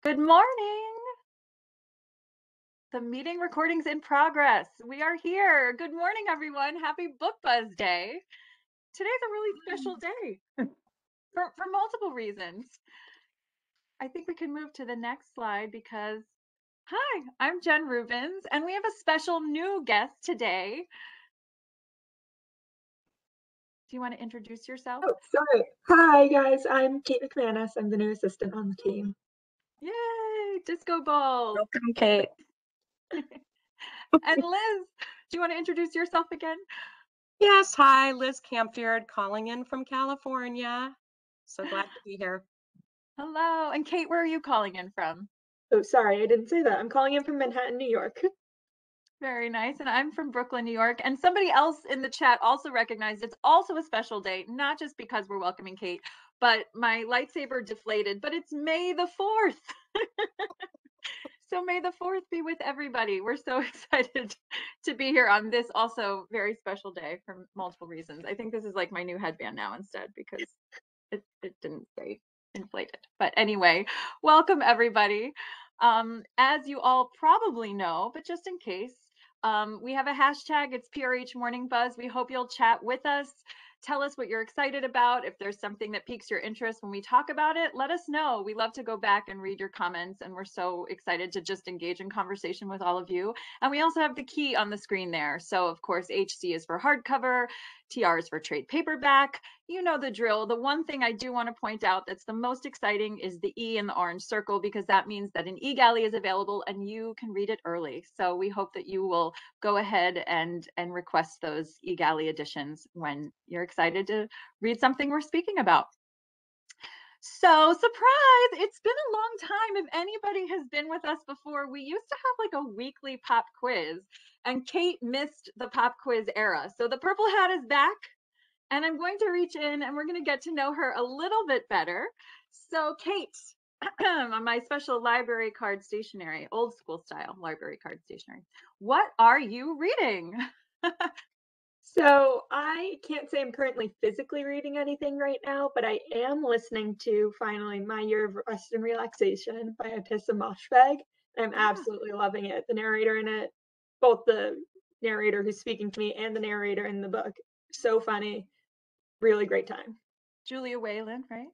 Good morning. The meeting recording's in progress. We are here. Good morning, everyone. Happy Book Buzz Day. Today's a really special day for multiple reasons. I think we can move to the next slide because, hi, I'm Jen Rubens, and we have a special new guest today. Do you want to introduce yourself? Oh, sorry. Hi, guys. I'm Kate McManus. I'm the new assistant on the team. Yay, disco balls. Welcome, Kate. And Liz, do you want to introduce yourself again? Yes, hi, Liz Campfield calling in from California. So glad to be here. Hello. And Kate, where are you calling in from? Oh, sorry, I didn't say that. I'm calling in from Manhattan, New York. Very nice. And I'm from Brooklyn, New York. And somebody else in the chat also recognized it's also a special day, not just because we're welcoming Kate, but my lightsaber deflated, but it's May the 4th. So May the 4th be with everybody. We're so excited to be here on this also very special day for multiple reasons. I think this is like my new headband now instead because it didn't stay inflated. But anyway, welcome everybody. As you all probably know, but just in case, we have a hashtag. It's PRH Morning Buzz. We hope you'll chat with us. Tell us what you're excited about. If there's something that piques your interest when we talk about it, let us know. We love to go back and read your comments, and we're so excited to just engage in conversation with all of you. And we also have the key on the screen there. So, of course, HC is for hardcover, TR is for trade paperback. You know the drill. The one thing I do want to point out that's the most exciting is the E in the orange circle, because that means that an eGalley is available and you can read it early. So we hope that you will go ahead and request those eGalley editions when you're excited to read something we're speaking about. So surprise, it's been a long time. If anybody has been with us before, we used to have like a weekly pop quiz, and Kate missed the pop quiz era. So the purple hat is back, and I'm going to reach in and we're going to get to know her a little bit better. So Kate, on my special library card stationery, old school style library card stationery, what are you reading? So I can't say I'm currently physically reading anything right now, but I am listening to finally My Year of Rest and Relaxation by Atissa Moshfegh. I'm absolutely loving it. The narrator in it, both the narrator who's speaking to me and the narrator in the book, so funny. Really great time. Julia Wayland, right?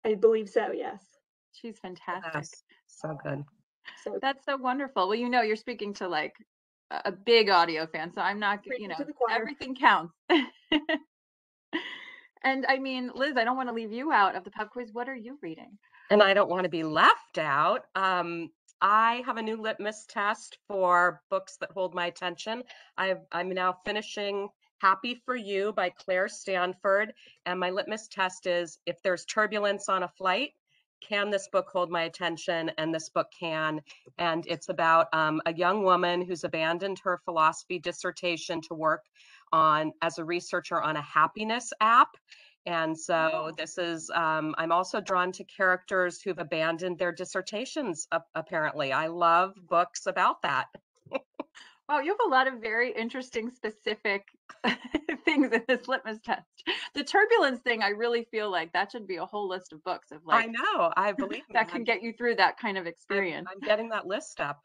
I believe so, yes. She's fantastic. Yes, so good. So That's so wonderful. Well, you know, you're speaking to like a big audio fan, so I'm not, you preaching know, to the choir. everything counts. And I mean, Liz, I don't want to leave you out of the pub quiz. What are you reading? And I don't want to be left out. I have a new litmus test for books that hold my attention. I'm now finishing Happy for You by Claire Stanford. And my litmus test is if there's turbulence on a flight, can this book hold my attention? And this book can. And it's about a young woman who's abandoned her philosophy dissertation to work on as a researcher on a happiness app. And so this is, I'm also drawn to characters who've abandoned their dissertations, apparently. I love books about that. Wow, you have a lot of very interesting, specific things in this litmus test. The turbulence thing, I really feel like that should be a whole list of books of I like know, I believe me. that can get you through that kind of experience. I'm getting that list up.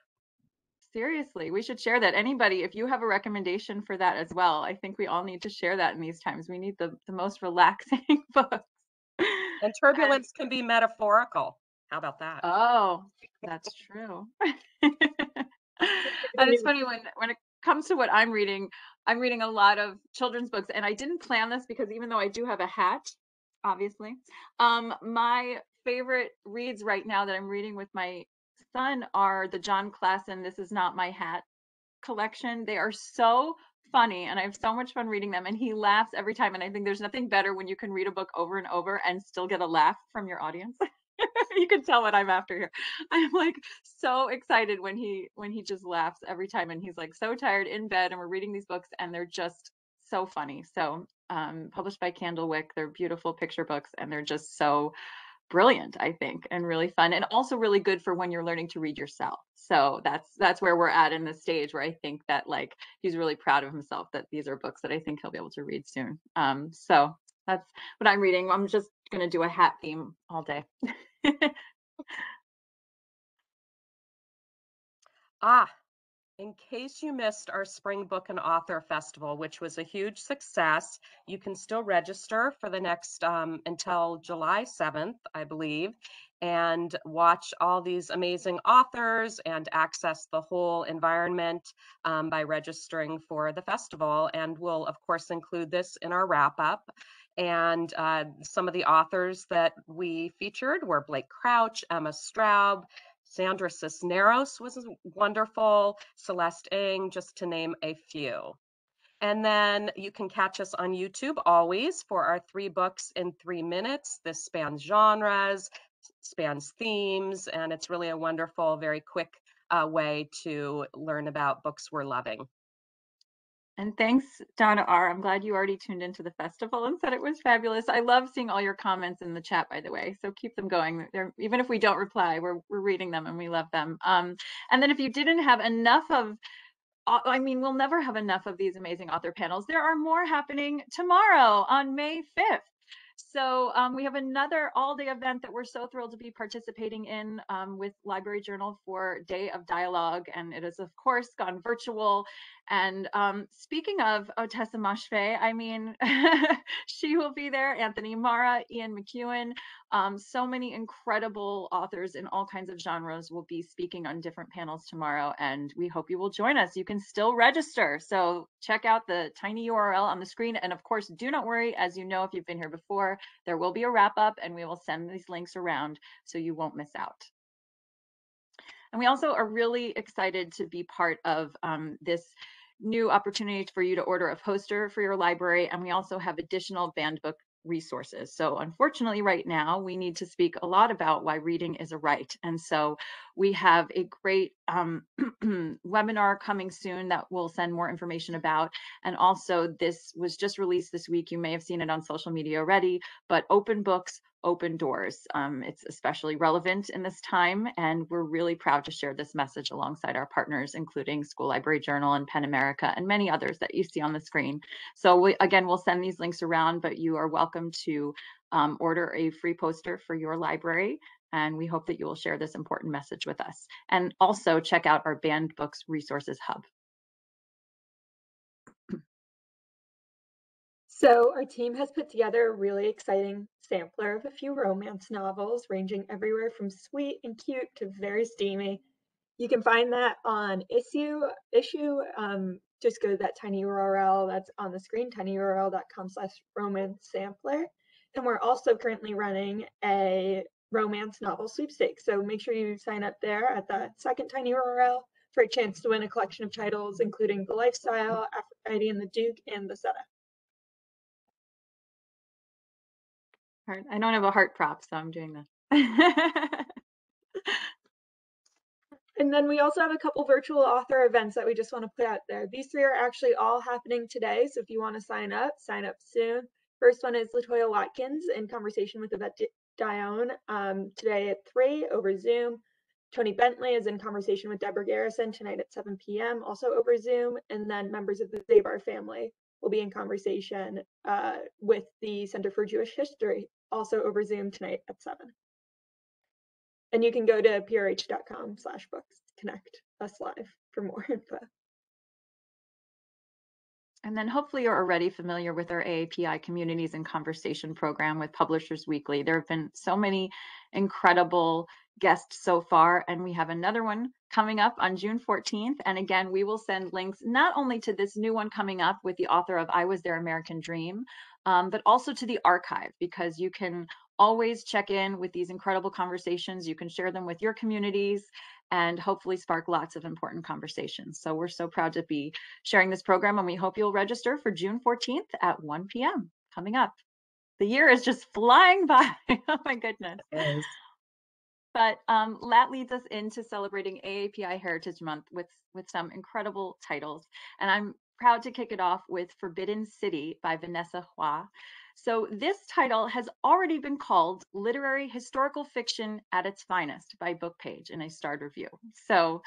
Seriously, we should share that. Anybody, if you have a recommendation for that as well, I think we all need to share that in these times. We need the most relaxing books. And turbulence can be metaphorical. How about that? Oh, that's true. And it's funny when it comes to what I'm reading a lot of children's books, and I didn't plan this because even though I do have a hat, obviously, my favorite reads right now that I'm reading with my son are the John Klassen This Is Not My Hat collection. They are so funny and I have so much fun reading them, and he laughs every time, and I think there's nothing better when you can read a book over and over and still get a laugh from your audience. You can tell what I'm after here. I'm like so excited when he just laughs every time, and he's like so tired in bed and we're reading these books and they're just so funny. So published by Candlewick, they're beautiful picture books and they're just so brilliant, I think, and really fun, and also really good for when you're learning to read yourself. So that's where we're at in the stage where I think that like he's really proud of himself that these are books that I think he'll be able to read soon. So that's what I'm reading. I'm just gonna do a hat theme all day. In case you missed our Spring Book and Author Festival, which was a huge success, you can still register for the next until July 7th, I believe, and watch all these amazing authors and access the whole environment by registering for the festival. And we'll, of course, include this in our wrap up. And some of the authors that we featured were Blake Crouch, Emma Straub, Sandra Cisneros was wonderful, Celeste Ng, just to name a few. And then you can catch us on YouTube always for our 3 books in 3 minutes. This spans genres, spans themes, and it's really a wonderful, very quick way to learn about books we're loving. And thanks, Donna R. I'm glad you already tuned into the festival and said it was fabulous. I love seeing all your comments in the chat, by the way. So keep them going. Even if we don't reply, we're reading them and we love them. And then if you didn't have enough of, I mean, we'll never have enough of these amazing author panels. There are more happening tomorrow on May 5th. So we have another all-day event that we're so thrilled to be participating in with Library Journal for Day of Dialogue. And it is, of course, gone virtual. And speaking of Ottessa Moshfegh, I mean, she will be there, Anthony Mara, Ian McEwan. So many incredible authors in all kinds of genres will be speaking on different panels tomorrow, and we hope you will join us. You can still register, so check out the tiny URL on the screen. And of course, do not worry, as you know, if you've been here before, there will be a wrap up and we will send these links around so you won't miss out. And we also are really excited to be part of this new opportunity for you to order a poster for your library. And we also have additional banned book resources. So unfortunately, right now, we need to speak a lot about why reading is a right. And so we have a great webinar coming soon that we'll send more information about. And also, this was just released this week. You may have seen it on social media already, but Open Books, Open Doors. It's especially relevant in this time, and we're really proud to share this message alongside our partners, including School Library Journal and PEN America and many others that you see on the screen. So again, we'll send these links around, but you are welcome to order a free poster for your library. And we hope that you will share this important message with us. And also check out our Banned Books Resources Hub. So our team has put together a really exciting sampler of a few romance novels, ranging everywhere from sweet and cute to very steamy. You can find that on Issue. Just go to that tiny URL that's on the screen, tinyurl.com/romance sampler. And we're also currently running a romance novel sweepstakes. So make sure you sign up there at the second tiny URL for a chance to win a collection of titles, including The Lifestyle, Aphrodite and the Duke, and The Setup. I don't have a heart prop, so I'm doing that. And then we also have a couple virtual author events that we just want to put out there. These 3 are actually all happening today, so if you want to sign up soon. First one is Latoya Watkins in conversation with Yvette Dione today at 3 over Zoom. Tony Bentley is in conversation with Deborah Garrison tonight at 7 p.m. also over Zoom. And then members of the Zabar family will be in conversation with the Center for Jewish History also over Zoom tonight at 7. And you can go to prh.com/books to connect us live for more info. And then hopefully you're already familiar with our AAPI Communities in Conversation program with Publishers Weekly. There have been so many incredible guests so far, and we have another one coming up on June 14th. And again, we will send links not only to this new one coming up with the author of I Was Their American Dream, but also to the archive, because you can always check in with these incredible conversations. You can share them with your communities and hopefully spark lots of important conversations. So we're so proud to be sharing this program, and we hope you'll register for June 14th at 1 p.m. coming up. The year is just flying by. Oh my goodness. It is. But that leads us into celebrating AAPI Heritage Month with some incredible titles. And I'm proud to kick it off with Forbidden City by Vanessa Hua. So this title has already been called literary historical fiction at its finest by Bookpage in a starred review. So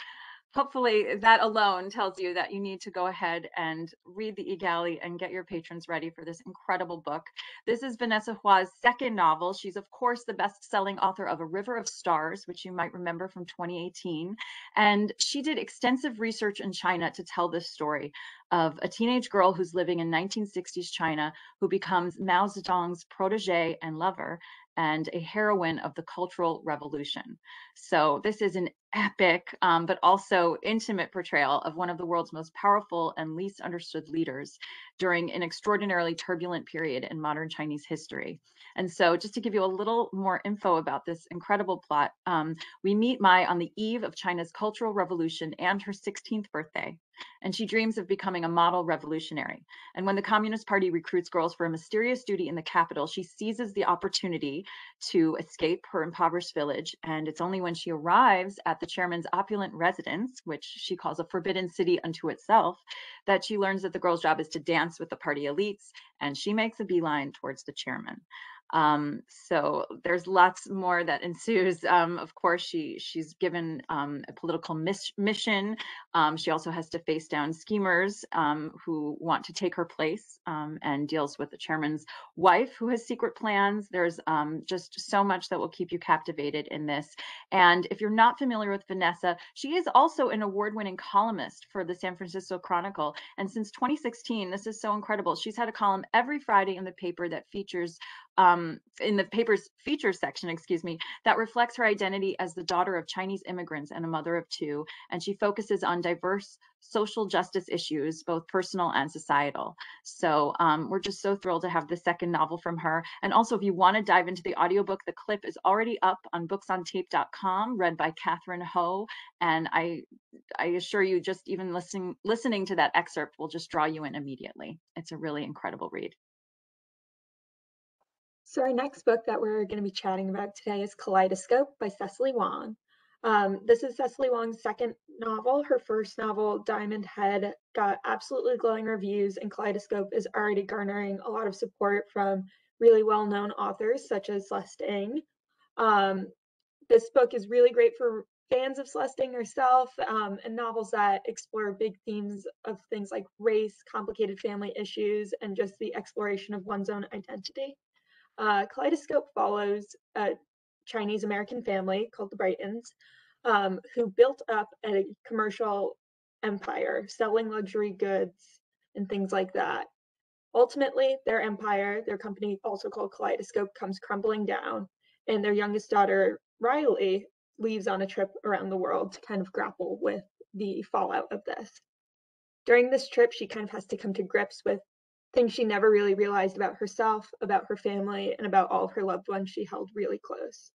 hopefully that alone tells you that you need to go ahead and read the eGalley and get your patrons ready for this incredible book. This is Vanessa Hua's second novel. She's, of course, the best-selling author of A River of Stars, which you might remember from 2018. And she did extensive research in China to tell this story of a teenage girl who's living in 1960s China who becomes Mao Zedong's protege and lover and a heroine of the Cultural Revolution. So this is an epic, but also intimate portrayal of one of the world's most powerful and least understood leaders during an extraordinarily turbulent period in modern Chinese history. And so just to give you a little more info about this incredible plot, we meet Mai on the eve of China's Cultural Revolution and her 16th birthday. And she dreams of becoming a model revolutionary. And when the Communist Party recruits girls for a mysterious duty in the capital, she seizes the opportunity to escape her impoverished village. And it's only when she arrives at the chairman's opulent residence, which she calls a forbidden city unto itself, that she learns that the girl's job is to dance with the party elites, and she makes a beeline towards the chairman. So there's lots more that ensues. Of course, she's given a political mission. She also has to face down schemers who want to take her place, and deals with the chairman's wife who has secret plans. There's just so much that will keep you captivated in this. And if you're not familiar with Vanessa, she is also an award-winning columnist for the San Francisco Chronicle. And since 2016, this is so incredible. She's had a column every Friday in the paper that features in the paper's features section, that reflects her identity as the daughter of Chinese immigrants and a mother of two. And she focuses on diverse social justice issues, both personal and societal. So we're just so thrilled to have the second novel from her. And also, if you want to dive into the audiobook, the clip is already up on booksontaped.com, read by Catherine Ho. And I assure you, just even listening to that excerpt will just draw you in immediately. It's a really incredible read. So our next book that we're going to be chatting about today is Kaleidoscope by Cecily Wang. This is Cecily Wang's second novel. Her first novel, Diamond Head, got absolutely glowing reviews, and Kaleidoscope is already garnering a lot of support from really well-known authors such as Celeste Ng. This book is really great for fans of Celeste Ng herself, and novels that explore big themes of things like race, complicated family issues, and just the exploration of one's own identity. Kaleidoscope follows a Chinese American family called the Brightons, who built up a commercial empire selling luxury goods and things like that. Ultimately, their empire, their company also called Kaleidoscope, comes crumbling down, and their youngest daughter, Riley, leaves on a trip around the world to kind of grapple with the fallout of this. During this trip, she kind of has to come to grips with things she never really realized about herself, about her family, and about all of her loved ones she held really close.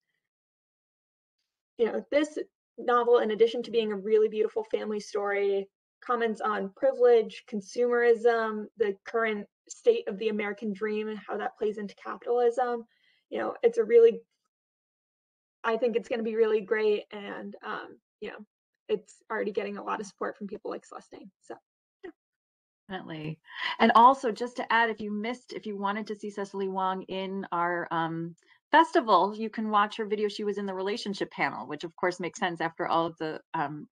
This novel, in addition to being a really beautiful family story, comments on privilege, consumerism, the current state of the American dream, and how that plays into capitalism. It's I think it's going to be really great, and it's already getting a lot of support from people like Celeste Ng. So. Definitely. And also, just to add, if you wanted to see Cecily Wang in our festival, you can watch her video. She was in the relationship panel, which of course makes sense after all of the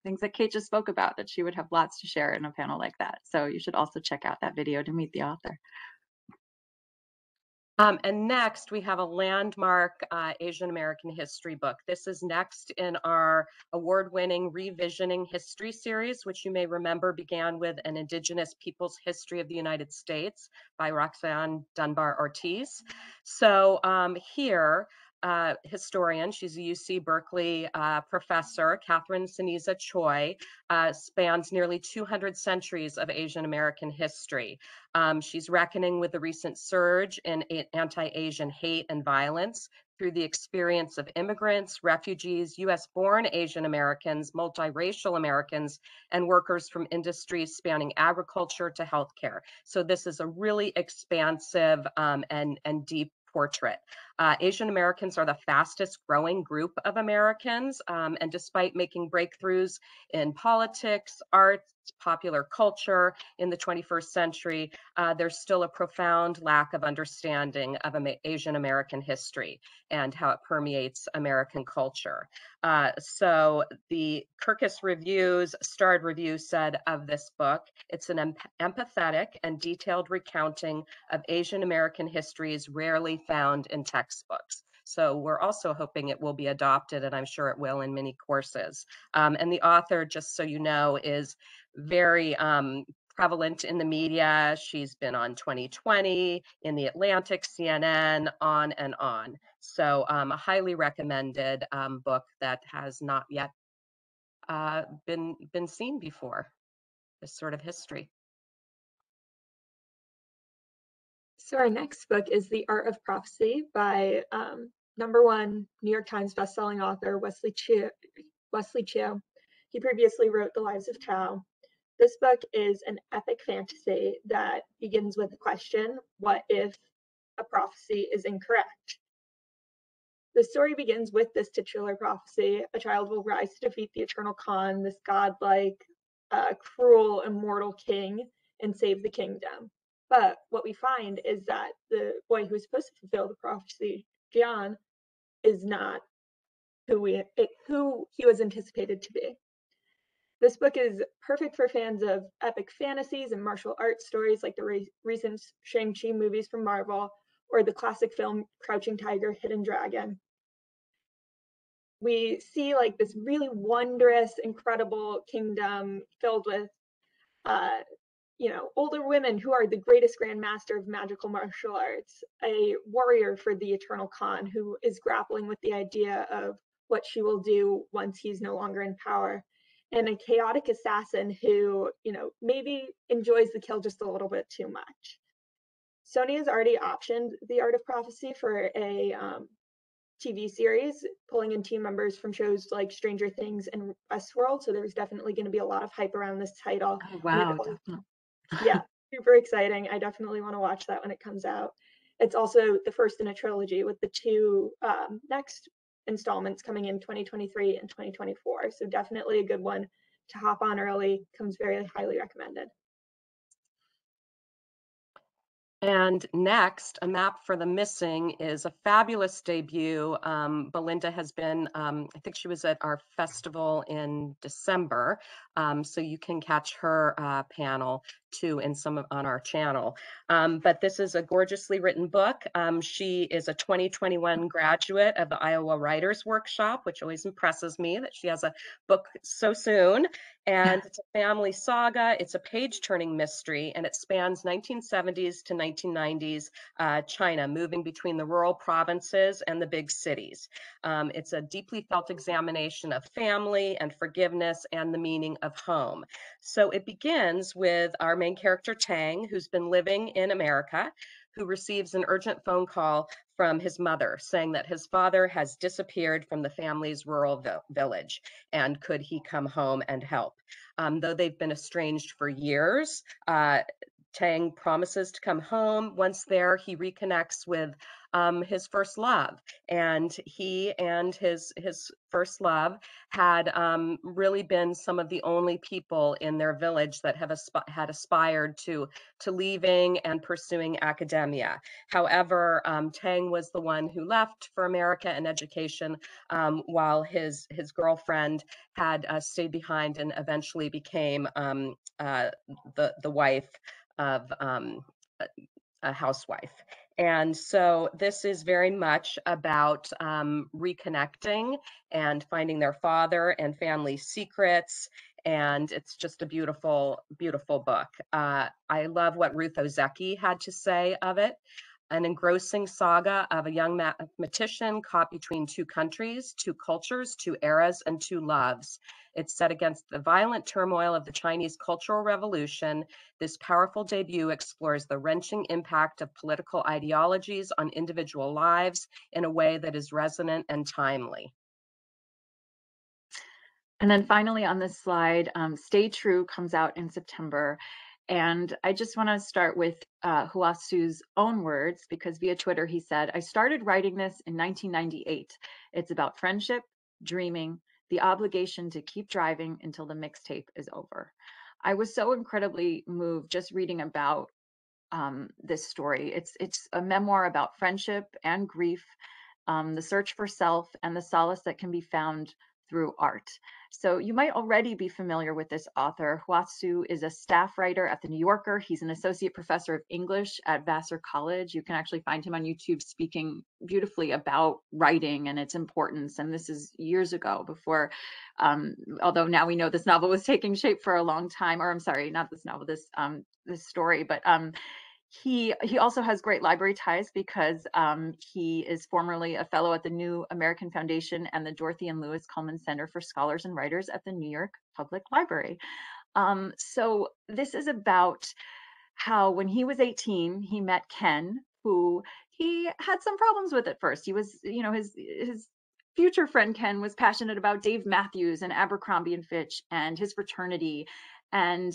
things that Kate just spoke about, that she would have lots to share in a panel like that. So you should also check out that video to meet the author. And next, we have a landmark Asian American history book. This is next in our award-winning Revisioning History series, which you may remember began with An Indigenous People's History of the United States by Roxanne Dunbar Ortiz. So here, historian, she's a UC Berkeley professor, Catherine Sinisa Choi, spans nearly 200 centuries of Asian American history. She's reckoning with the recent surge in anti-Asian hate and violence through the experience of immigrants, refugees, US-born Asian Americans, multiracial Americans, and workers from industries spanning agriculture to healthcare. So this is a really expansive and deep portrait. Asian Americans are the fastest growing group of Americans, and despite making breakthroughs in politics, arts, popular culture in the 21st century, there's still a profound lack of understanding of Asian American history and how it permeates American culture. So the Kirkus Review's starred review said of this book, it's an empathetic and detailed recounting of Asian American histories rarely found in textbooks. So we're also hoping it will be adopted, and I'm sure it will in many courses. And the author, just so you know, is very prevalent in the media. She's been on 2020, in The Atlantic, CNN, on and on. So a highly recommended book that has not yet been seen before, this sort of history. So our next book is The Art of Prophecy by #1 New York Times bestselling author Wesley Chiu. He previously wrote The Lives of Tao. This book is an epic fantasy that begins with the question, what if a prophecy is incorrect? The story begins with this titular prophecy: a child will rise to defeat the Eternal Khan, this godlike, cruel, immortal king, and save the kingdom. But what we find is that the boy who is supposed to fulfill the prophecy, Jian, is not who he was anticipated to be. This book is perfect for fans of epic fantasies and martial arts stories like the recent Shang-Chi movies from Marvel or the classic film Crouching Tiger, Hidden Dragon. We see like this really wondrous, incredible kingdom filled with older women who are the greatest grandmaster of magical martial arts, a warrior for the Eternal Khan who is grappling with the idea of what she will do once he's no longer in power, and a chaotic assassin who, maybe enjoys the kill just a little bit too much. Sony has already optioned The Art of Prophecy for a TV series, pulling in team members from shows like Stranger Things and Westworld, so there's definitely going to be a lot of hype around this title. Oh, wow. Yeah, super exciting. I definitely want to watch that when it comes out. It's also the first in a trilogy with the two next installments coming in 2023 and 2024. So definitely a good one to hop on early. Comes very highly recommended. And next, A Map for the Missing is a fabulous debut. Belinda has been, I think she was at our festival in December, so you can catch her panel too on our channel. But this is a gorgeously written book. She is a 2021 graduate of the Iowa Writers Workshop, which always impresses me that she has a book so soon. And it's a family saga. It's a page-turning mystery, and it spans 1970s to 1990s China, moving between the rural provinces and the big cities. It's a deeply felt examination of family and forgiveness and the meaning of home. So it begins with our main character, Tang, who's been living in America, who receives an urgent phone call from his mother saying that his father has disappeared from the family's rural village, and could he come home and help? Though they've been estranged for years, Tang promises to come home. Once there, he reconnects with his first love, and he and his first love had really been some of the only people in their village that have had aspired to leaving and pursuing academia. However, Tang was the one who left for America and education, while his girlfriend had stayed behind and eventually became the wife of a housewife. And so this is very much about reconnecting and finding their father and family secrets. And it's just a beautiful, beautiful book. I love what Ruth Ozeki had to say of it. An engrossing saga of a young mathematician caught between two countries, two cultures, two eras, and two loves. It's set against the violent turmoil of the Chinese Cultural Revolution. This powerful debut explores the wrenching impact of political ideologies on individual lives in a way that is resonant and timely. And then finally on this slide, Stay True comes out in September. And I just want to start with Huasu's own words, because via Twitter he said, "I started writing this in 1998. It's about friendship, dreaming, the obligation to keep driving until the mixtape is over." I was so incredibly moved just reading about this story. It's a memoir about friendship and grief, the search for self, and the solace that can be found through art. So you might already be familiar with this author. Huatsu is a staff writer at the New Yorker. He's an associate professor of English at Vassar College. You can actually find him on YouTube speaking beautifully about writing and its importance. And this is years ago before, although now we know this novel was taking shape for a long time, or I'm sorry, not this novel, this story, but he also has great library ties because he is formerly a fellow at the New American Foundation and the Dorothy and Lewis Cullman Center for Scholars and Writers at the New York Public Library. So this is about how when he was 18, he met Ken, who he had some problems with at first. He was, his future friend Ken was passionate about Dave Matthews and Abercrombie and Fitch and his fraternity. And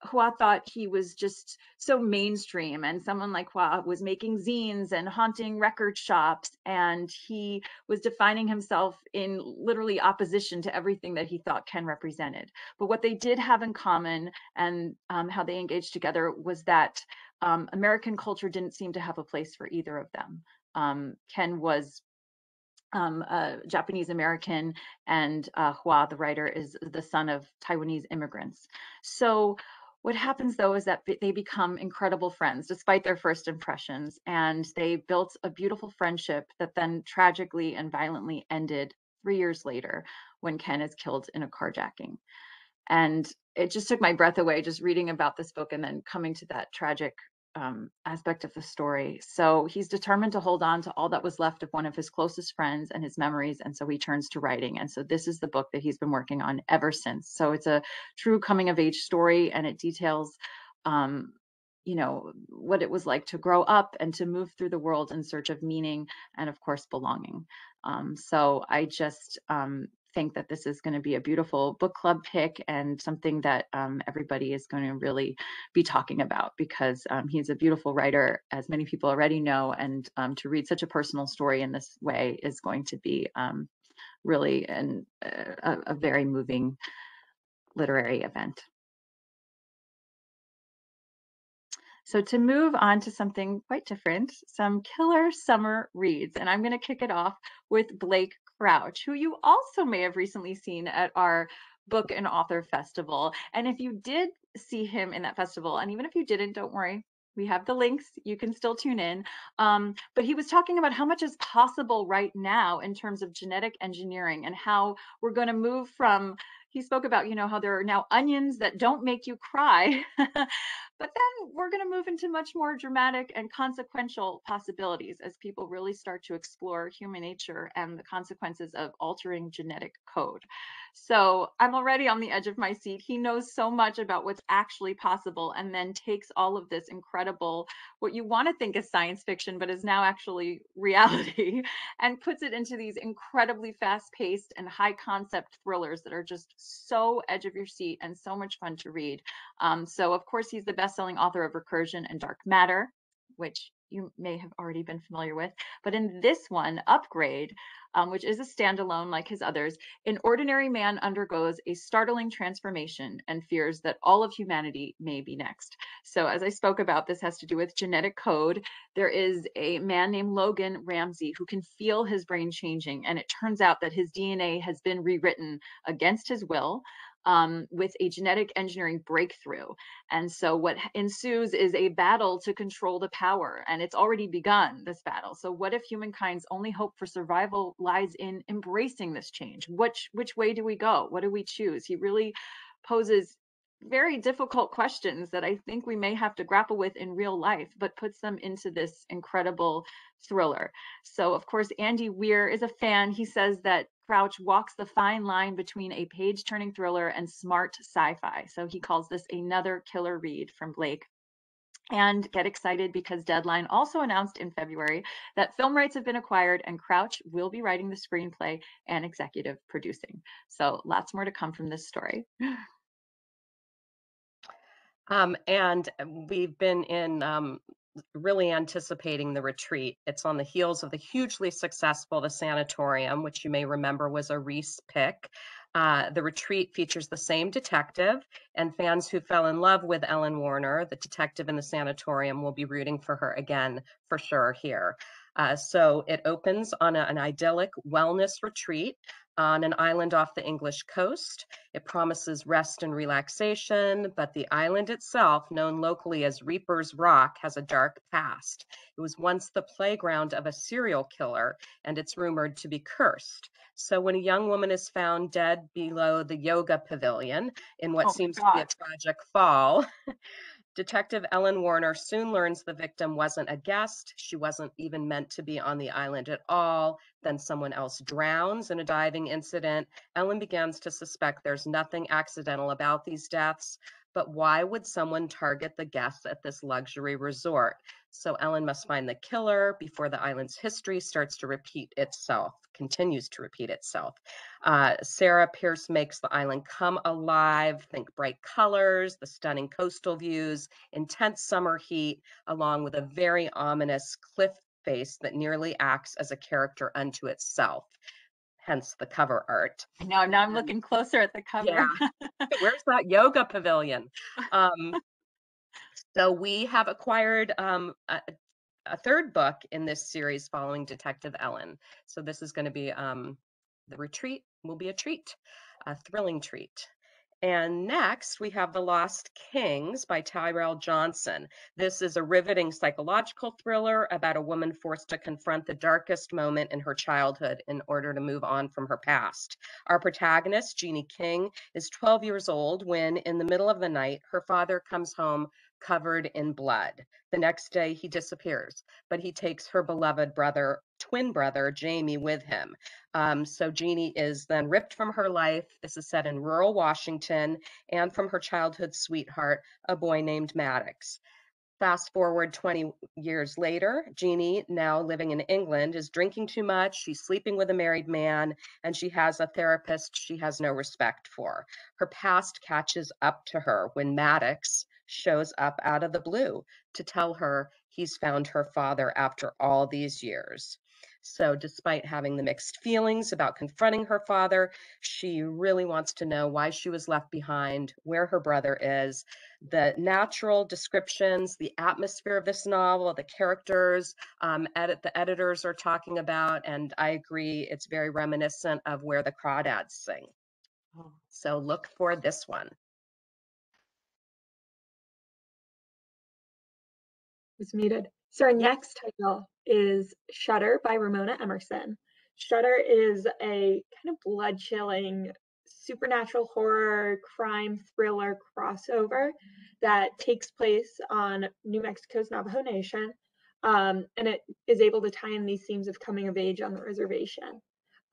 Hua thought he was just so mainstream, and someone like Hua was making zines and haunting record shops, and he was defining himself in literally opposition to everything that he thought Ken represented. But what they did have in common, and how they engaged together, was that American culture didn't seem to have a place for either of them. Ken was Japanese American, and Hua, the writer, is the son of Taiwanese immigrants. So what happens though is that they become incredible friends despite their first impressions, and they built a beautiful friendship that then tragically and violently ended 3 years later when Ken is killed in a carjacking. And it just took my breath away just reading about this book and then coming to that tragic aspect of the story. So he's determined to hold on to all that was left of one of his closest friends and his memories. And so he turns to writing. And so this is the book that he's been working on ever since. So it's a true coming of age story, and it details, what it was like to grow up and to move through the world in search of meaning and, of course, belonging. So I just think that this is going to be a beautiful book club pick and something that everybody is going to really be talking about, because he's a beautiful writer, as many people already know, and to read such a personal story in this way is going to be really a very moving literary event. So to move on to something quite different, some killer summer reads, and I'm going to kick it off with Blake Crouch, who you also may have recently seen at our book and author festival. And if you did see him in that festival, and even if you didn't, don't worry, we have the links, you can still tune in. But he was talking about how much is possible right now in terms of genetic engineering, and how we're going to move from, he spoke about, how there are now onions that don't make you cry. But then we're going to move into much more dramatic and consequential possibilities as people really start to explore human nature and the consequences of altering genetic code. So I'm already on the edge of my seat. He knows so much about what's actually possible, and then takes all of this incredible, what you want to think is science fiction, but is now actually reality, and puts it into these incredibly fast-paced and high-concept thrillers that are just so edge of your seat and so much fun to read. So of course, he's the best-selling author of Recursion and Dark Matter, which you may have already been familiar with. But in this one, Upgrade, which is a standalone like his others, an ordinary man undergoes a startling transformation and fears that all of humanity may be next. So as I spoke about, this has to do with genetic code. There is a man named Logan Ramsey who can feel his brain changing, and it turns out that his DNA has been rewritten against his will, with a genetic engineering breakthrough. And so what ensues is a battle to control the power, and it's already begun, this battle. So what if humankind's only hope for survival lies in embracing this change? Which way do we go? What do we choose? He really poses very difficult questions that I think we may have to grapple with in real life, but puts them into this incredible thriller. So of course, Andy Weir is a fan. He says that Crouch walks the fine line between a page-turning thriller and smart sci-fi. So he calls this another killer read from Blake. And get excited, because Deadline also announced in February that film rights have been acquired and Crouch will be writing the screenplay and executive producing. So lots more to come from this story. And we've been really anticipating The Retreat. It's on the heels of the hugely successful The Sanatorium, which you may remember was a Reese pick. The Retreat features the same detective, and fans who fell in love with Ellen Warner, the detective in the sanatorium, will be rooting for her again for sure here. So it opens on an idyllic wellness retreat on an island off the English coast. It promises rest and relaxation, but the island itself, known locally as Reaper's Rock, has a dark past. It was once the playground of a serial killer, and it's rumored to be cursed. So when a young woman is found dead below the yoga pavilion in what seems to be a tragic fall, Detective Ellen Warner soon learns the victim wasn't a guest. She wasn't even meant to be on the island at all. Then someone else drowns in a diving incident. Ellen begins to suspect there's nothing accidental about these deaths, but why would someone target the guests at this luxury resort? So Ellen must find the killer before the island's history starts to repeat itself, continues to repeat itself. Sarah Pierce makes the island come alive. Think bright colors, the stunning coastal views, intense summer heat, along with a very ominous cliff face that nearly acts as a character unto itself, hence the cover art. Now I'm looking closer at the cover. Yeah. Where's that yoga pavilion? So we have acquired a third book in this series following Detective Ellen. So this is going to be The Retreat will be a treat, a thrilling treat. And next, we have The Lost Kings by Tyrell Johnson. This is a riveting psychological thriller about a woman forced to confront the darkest moment in her childhood in order to move on from her past. Our protagonist, Jeannie King, is 12 years old when, in the middle of the night, her father comes home covered in blood. The next day, he disappears, but he takes her beloved twin brother, Jamie, with him. So Jeannie is then ripped from her life. This is set in rural Washington, and from her childhood sweetheart, a boy named Maddox. Fast forward 20 years later, Jeannie, now living in England, is drinking too much. She's sleeping with a married man, and she has a therapist she has no respect for. Her past catches up to her when Maddox shows up out of the blue to tell her he's found her father after all these years. So despite having the mixed feelings about confronting her father, she really wants to know why she was left behind, where her brother is. The natural descriptions, the atmosphere of this novel, the characters, the editors are talking about, and I agree, it's very reminiscent of Where the Crawdads Sing. So look for this one. Was muted. So our next title is Shutter by Ramona Emerson. Shutter is a kind of blood-chilling supernatural horror crime thriller crossover that takes place on New Mexico's Navajo Nation, and it is able to tie in these themes of coming of age on the reservation.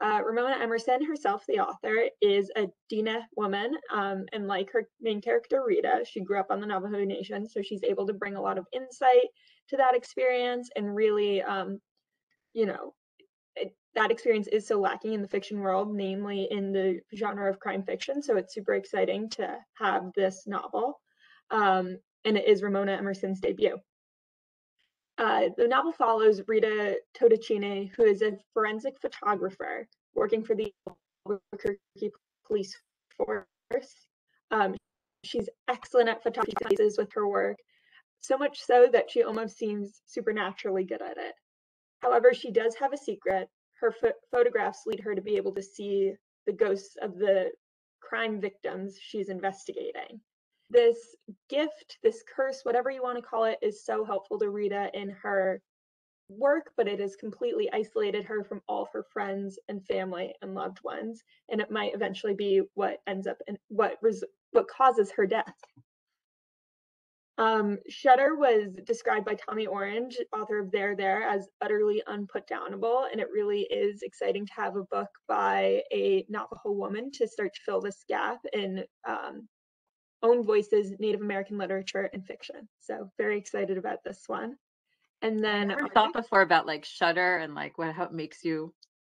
Ramona Emerson herself, the author, is a Dina woman, and like her main character, Rita, she grew up on the Navajo Nation, so she's able to bring a lot of insight to that experience, and really, that experience is so lacking in the fiction world, namely in the genre of crime fiction, so it's super exciting to have this novel, and it is Ramona Emerson's debut. The novel follows Rita Totocini, who is a forensic photographer working for the Albuquerque police force. She's excellent at photography with her work, so much so that she almost seems supernaturally good at it. However, she does have a secret. Her photographs lead her to be able to see the ghosts of the crime victims she's investigating. This gift, this curse, whatever you want to call it, is so helpful to Rita in her work, but it has completely isolated her from all of her friends and family and loved ones, and it might eventually be what ends up in what causes her death. Shutter was described by Tommy Orange, author of There, as utterly unputdownable, and it really is exciting to have a book by a Navajo woman to start to fill this gap in own voices, Native American literature, and fiction. So very excited about this one. And then I never thought before about like Shutter and like how it makes you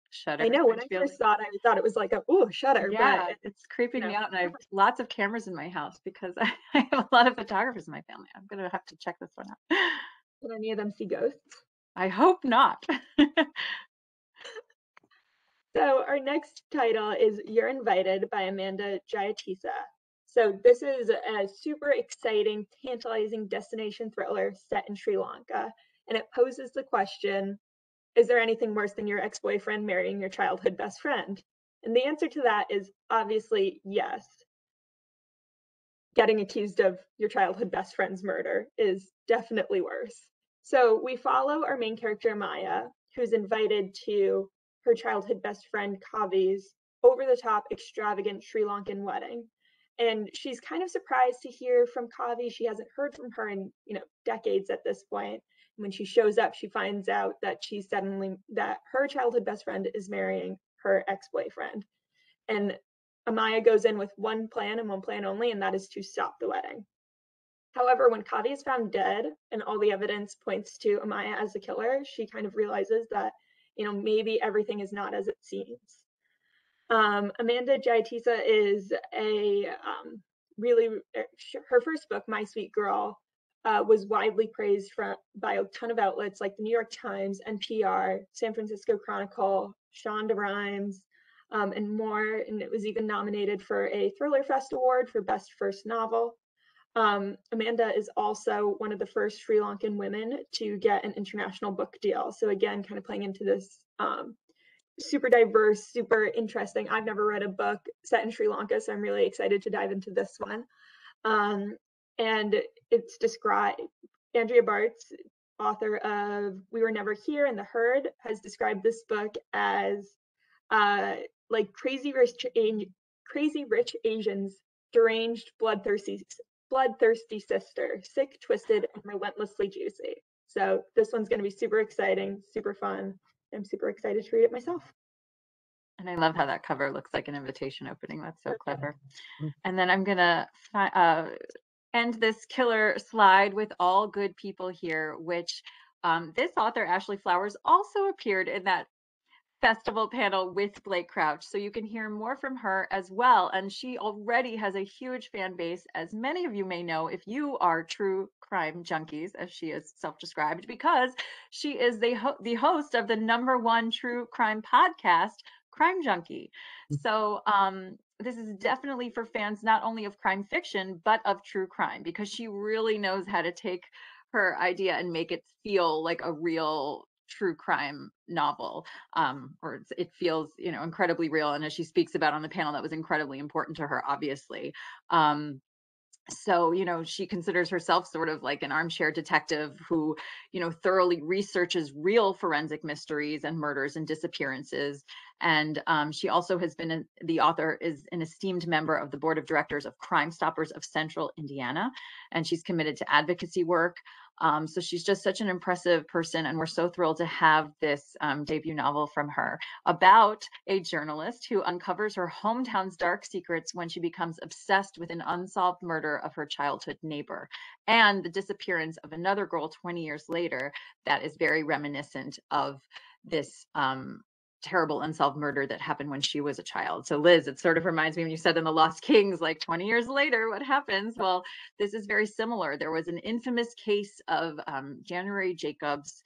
shudder. I know when I first saw it, I thought it was like Shutter. Yeah, but it's creeping me out, and I have lots of cameras in my house because I have a lot of photographers in my family. I'm gonna have to check this one out. Can any of them see ghosts? I hope not. So our next title is You're Invited by Amanda Jayatissa. So this is a super exciting, tantalizing destination thriller set in Sri Lanka. And it poses the question, is there anything worse than your ex-boyfriend marrying your childhood best friend? And the answer to that is obviously yes. Getting accused of your childhood best friend's murder is definitely worse. So we follow our main character, Maya, who's invited to her childhood best friend Kavi's over-the-top, extravagant Sri Lankan wedding. And she's kind of surprised to hear from Kavi. She hasn't heard from her in, decades at this point. When she shows up, she finds out that that her childhood best friend is marrying her ex-boyfriend. And Amaya goes in with one plan and one plan only, and that is to stop the wedding. However, when Kavi is found dead and all the evidence points to Amaya as the killer, she kind of realizes that, maybe everything is not as it seems. Amanda Jayatissa is her first book, My Sweet Girl, was widely praised by a ton of outlets like the New York Times, NPR, San Francisco Chronicle, Shonda Rhimes, and more. And it was even nominated for a Thriller Fest Award for Best First Novel. Amanda is also one of the first Sri Lankan women to get an international book deal. So again, kind of playing into this super diverse, super interesting. I've never read a book set in Sri Lanka, so I'm really excited to dive into this one. And it's described, Andrea Bartz, author of We Were Never Here and The Herd, has described this book as like crazy rich Asians, deranged, bloodthirsty sister, sick, twisted, and relentlessly juicy. So this one's going to be super exciting, super fun. I'm super excited to read it myself. And I love how that cover looks like an invitation opening. That's so clever. And then I'm going to end this killer slide with All Good People Here, which this author, Ashley Flowers, also appeared in that festival panel with Blake Crouch. So you can hear more from her as well. And she already has a huge fan base, as many of you may know if you are true crime junkies, as she is self-described, because she is the host of the #1 true crime podcast, Crime Junkie. So this is definitely for fans not only of crime fiction, but of true crime, because she really knows how to take her idea and make it feel like a real true crime novel, or it feels incredibly real. And as she speaks about on the panel, that was incredibly important to her, obviously. So she considers herself sort of like an armchair detective who thoroughly researches real forensic mysteries and murders and disappearances. And she also has been the author is an esteemed member of the board of directors of Crime Stoppers of Central Indiana, and she's committed to advocacy work. So she's just such an impressive person, and we're so thrilled to have this debut novel from her about a journalist who uncovers her hometown's dark secrets when she becomes obsessed with an unsolved murder of her childhood neighbor, and the disappearance of another girl 20 years later that is very reminiscent of this terrible unsolved murder that happened when she was a child. So Liz, it sort of reminds me when you said in The Lost Kings, like 20 years later, what happens? Well, this is very similar. There was an infamous case of January Jacobs,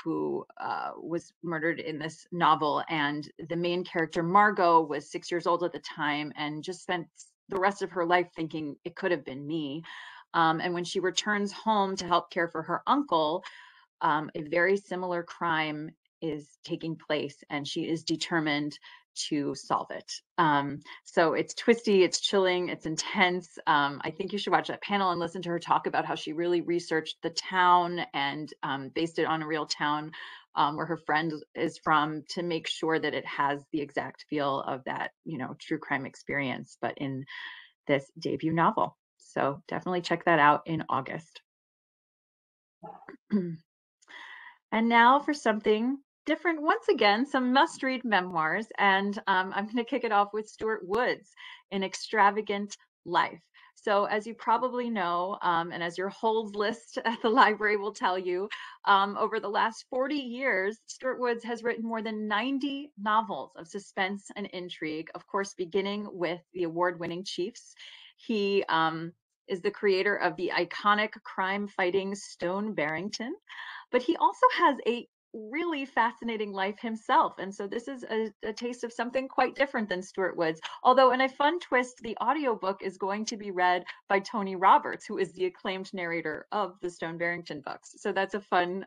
who was murdered in this novel. And the main character, Margot, was 6 years old at the time and just spent the rest of her life thinking it could have been me. And when she returns home to help care for her uncle, a very similar crime is taking place, and she is determined to solve it. So it's twisty, it's chilling, it's intense. I think you should watch that panel and listen to her talk about how she really researched the town and based it on a real town where her friend is from, to make sure that it has the exact feel of that, true crime experience, but in this debut novel. So definitely check that out in August. And now for something different, once again, some must-read memoirs. And I'm going to kick it off with Stuart Woods, An Extravagant Life. So as you probably know, and as your holds list at the library will tell you, over the last 40 years, Stuart Woods has written more than 90 novels of suspense and intrigue, of course, beginning with the award-winning Chiefs. He is the creator of the iconic crime-fighting Stone Barrington. But he also has a really fascinating life himself. And so this is a taste of something quite different than Stuart Woods. Although in a fun twist, the audiobook is going to be read by Tony Roberts, who is the acclaimed narrator of the Stone Barrington books. So that's a fun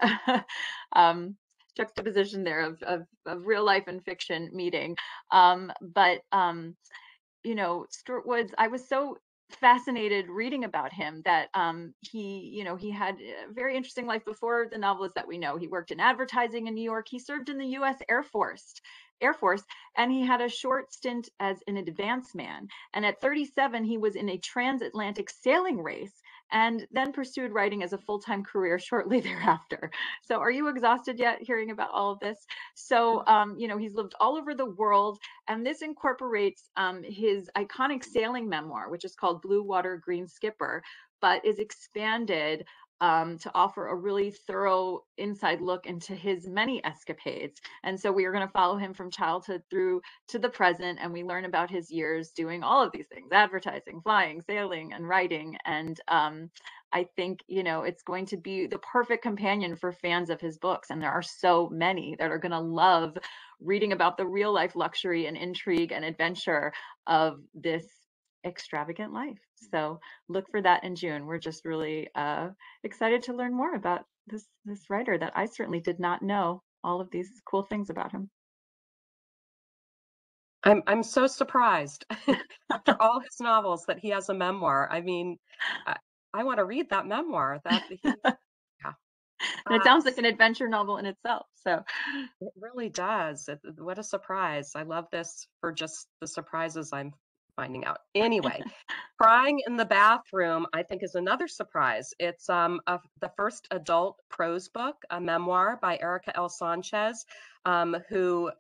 juxtaposition there of real life and fiction meeting. But you know, Stuart Woods, I was so fascinated reading about him that he had a very interesting life before the novelist that we know. He worked in advertising in New York. He served in the US Air Force, and he had a short stint as an advance man. And at 37, he was in a transatlantic sailing race and then pursued writing as a full-time career shortly thereafter. So are you exhausted yet hearing about all of this? So, he's lived all over the world, and this incorporates his iconic sailing memoir, which is called Blue Water, Green Skipper, but is expanded to offer a really thorough inside look into his many escapades. And so we are going to follow him from childhood through to the present, and we learn about his years doing all of these things: advertising, flying, sailing, and writing. And I think, it's going to be the perfect companion for fans of his books. And there are so many that are going to love reading about the real life luxury and intrigue and adventure of this extravagant life. So look for that in June. We're just really excited to learn more about this writer that I certainly did not know all of these cool things about him. I'm so surprised after all his novels that he has a memoir. I mean, I want to read that memoir. Yeah. And it sounds like an adventure novel in itself. So It really does. What a surprise. I love this for just the surprises I'm finding out. Anyway, Crying in the Bathroom, I think, is another surprise. It's the first adult prose book, a memoir by Erika L. Sanchez, who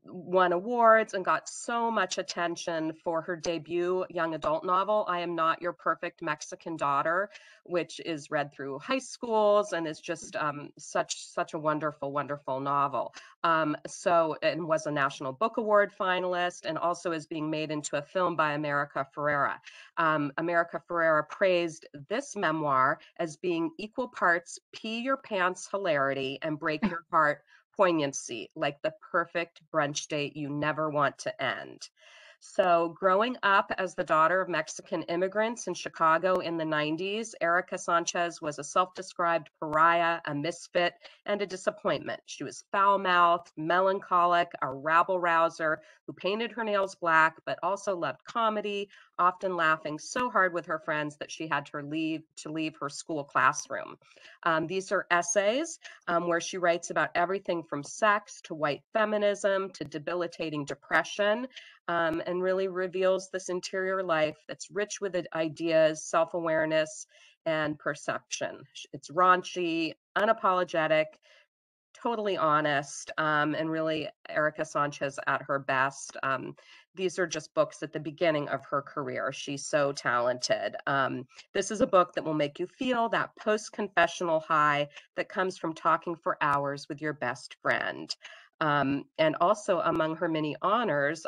won awards and got so much attention for her debut young adult novel, I Am Not Your Perfect Mexican Daughter, which is read through high schools and is just such a wonderful, wonderful novel. And was a National Book Award finalist, and also is being made into a film by America Ferrera. America Ferrera praised this memoir as being equal parts pee your pants hilarity and break your heart poignancy, like the perfect brunch date you never want to end. So, growing up as the daughter of Mexican immigrants in Chicago in the 90s, Erika Sanchez was a self-described pariah, a misfit, and a disappointment. She was foul-mouthed, melancholic, a rabble-rouser who painted her nails black, but also loved comedy, often laughing so hard with her friends that she had to leave her school classroom. These are essays where she writes about everything from sex to white feminism to debilitating depression, and really reveals this interior life that's rich with ideas, self-awareness, and perception. It's raunchy, unapologetic, totally honest, and really Erika Sanchez at her best. These are just books at the beginning of her career. She's so talented. This is a book that will make you feel that post-confessional high that comes from talking for hours with your best friend. And also among her many honors,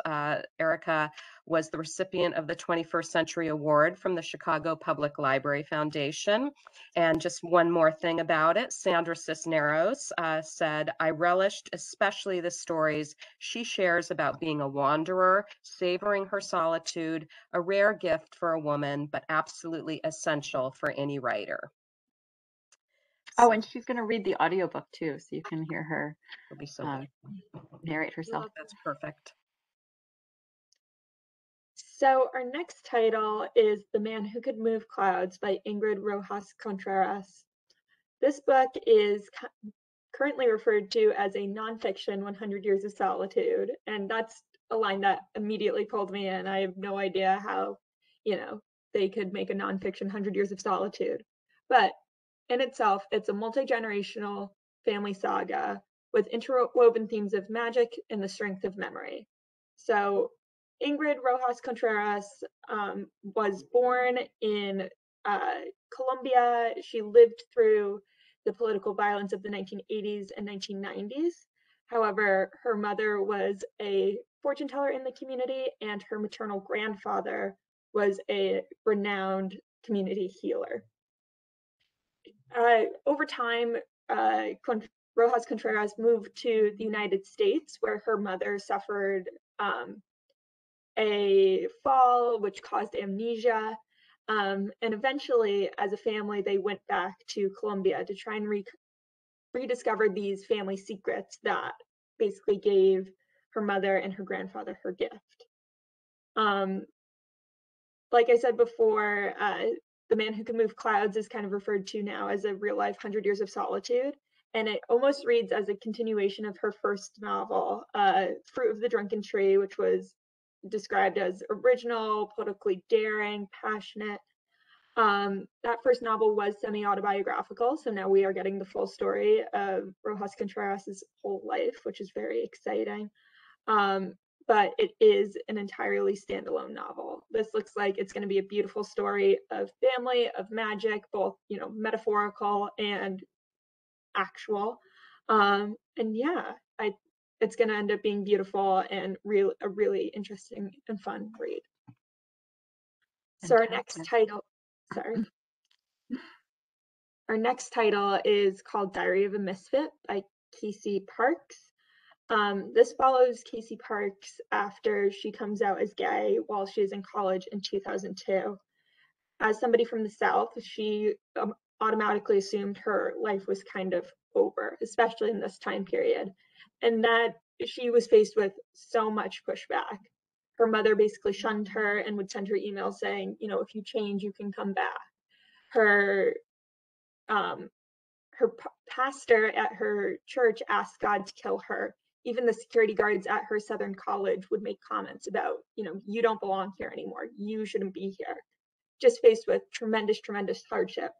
Erika was the recipient of the 21st Century Award from the Chicago Public Library Foundation. And just one more thing about it, Sandra Cisneros said, I relished especially the stories she shares about being a wanderer, savoring her solitude, a rare gift for a woman, but absolutely essential for any writer. Oh, and she's going to read the audiobook too, so you can hear her It'll be so good. narrate herself. That's perfect. So our next title is The Man Who Could Move Clouds by Ingrid Rojas Contreras. This book is currently referred to as a nonfiction 100 Years of Solitude, and that's a line that immediately pulled me in. I have no idea how, they could make a nonfiction 100 Years of Solitude. But in itself, it's a multi-generational family saga with interwoven themes of magic and the strength of memory. So Ingrid Rojas Contreras was born in Colombia. She lived through the political violence of the 1980s and 1990s. However, her mother was a fortune teller in the community, and her maternal grandfather was a renowned community healer. Over time, Rojas Contreras moved to the United States, where her mother suffered a fall, which caused amnesia. And eventually, as a family, they went back to Colombia to try and rediscover these family secrets that basically gave her mother and her grandfather her gift. Like I said before, The Man Who Can Move Clouds is kind of referred to now as a real life 100 Years of Solitude. And it almost reads as a continuation of her first novel, Fruit of the Drunken Tree, which was described as original, politically daring, passionate. That first novel was semi-autobiographical, so now we are getting the full story of Rojas Contreras' whole life, which is very exciting. But it is an entirely standalone novel. This looks like it's going to be a beautiful story of family, of magic, both, you know, metaphorical and actual. And yeah, it's going to end up being beautiful and a really interesting and fun read. So our next title, our next title is called Diary of a Misfit by Casey Parks. This follows Casey Parks after she comes out as gay while she is in college in 2002. As somebody from the South, she automatically assumed her life was kind of over, especially in this time period, and that she was faced with so much pushback. Her mother basically shunned her and would send her emails saying, you know, if you change, you can come back. Her pastor at her church asked God to kill her. Even the security guards at her Southern college would make comments about, you know, you don't belong here anymore. You shouldn't be here. Just faced with tremendous, tremendous hardship.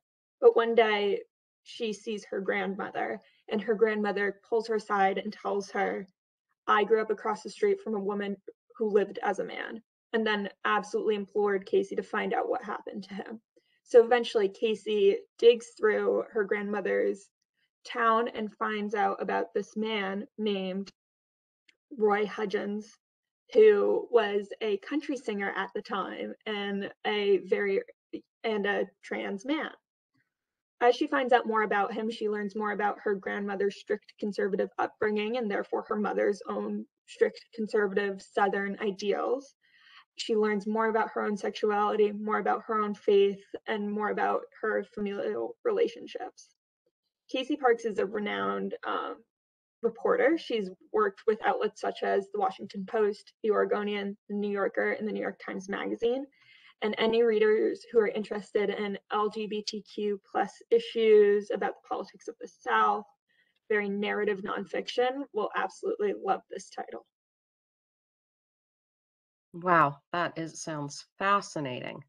But one day she sees her grandmother, and her grandmother pulls her aside and tells her, I grew up across the street from a woman who lived as a man, and then absolutely implored Casey to find out what happened to him. So eventually Casey digs through her grandmother's town and finds out about this man named Roy Hudgens, who was a country singer at the time and a trans man. As she finds out more about him, she learns more about her grandmother's strict conservative upbringing and therefore her mother's own strict conservative Southern ideals. She learns more about her own sexuality, more about her own faith, and more about her familial relationships. Casey Parks is a renowned reporter. She's worked with outlets such as the Washington Post, the Oregonian, the New Yorker, and the New York Times Magazine. And any readers who are interested in LGBTQ plus issues about the politics of the South, very narrative nonfiction, will absolutely love this title. Wow, sounds fascinating.